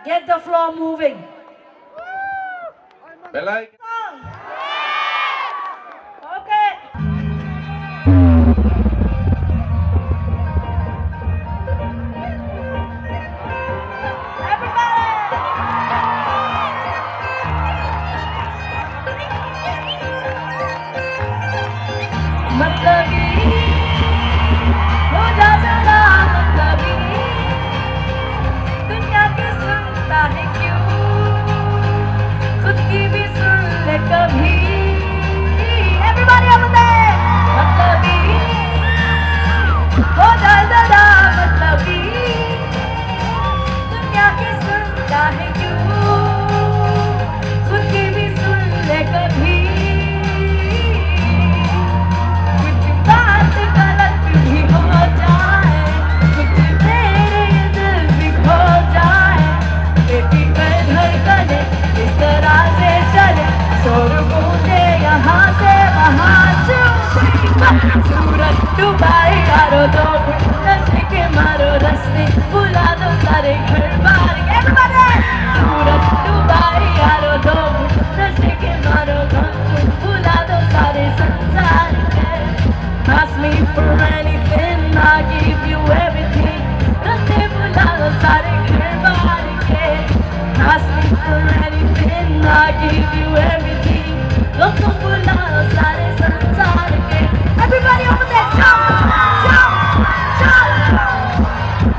Get the floor moving. Belai. Okay. मतलबी हो जा जरा मतलबी दुनिया की सुनता है क्यों खुद की भी सुन ले कभी Everybody up there मतलबी हो जा जरा मतलबी दुनिया की सुनता है क्यों खुद की भी सुन ले कभी सूरत डुबाई यारो दो नशे के मारो रस्ते बुला दो सारे घर बार सूरत डुबाई यारो दो नशे के मारो बुला दो सारे संसार के Ask me for anything, I'll give you everything रस्ते बुला दो सारे घर बार के Ask me for anything, I'll give you everything रस्ते बुला दो सारे संसार के Everybody over there, jump, jump, jump.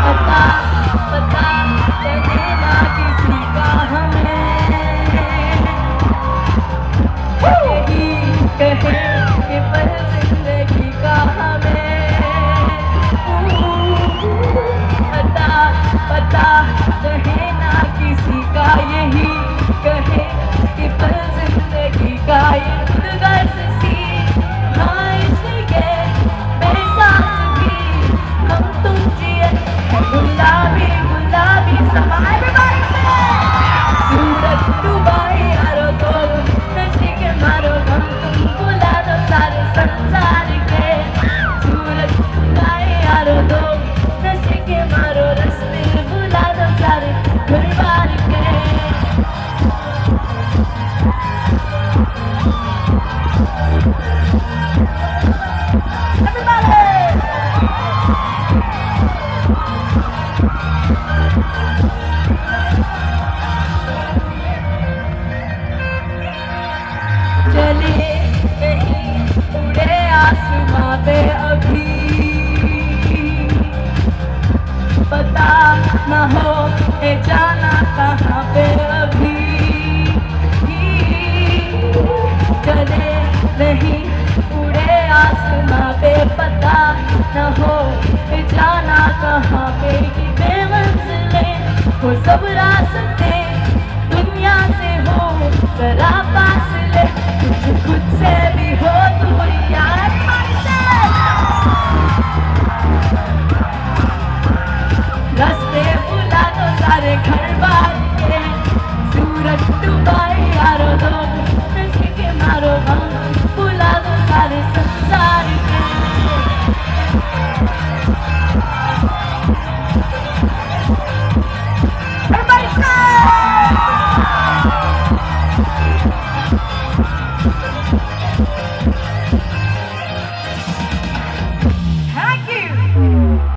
पता चले ना किसी का हमें यही कहे कि पर जिंदगी का हमें पता रहे ना किसी का यही कहे कि पर जिंदगी का सी हाँ इसलिए मेरे साथ भी हम तुम जिए गुलाबी गुलाबी समा सूरत डुबाई यारो दो नशे के मारो हम तुम बुला दो सारे संसार के सूरत डुबाई यारो दो नशे के मारो रस्ते बुला दो सारे घर बार के चले कहीं उड़े आसमां पे अभी पता न हो के जाना कहाँ पे अभी चले नहीं उड़े आसमां पे पता न हो के जाना कहाँ पे कि बेमंजिलें वो सब रास्ते दुनिया से हो जरा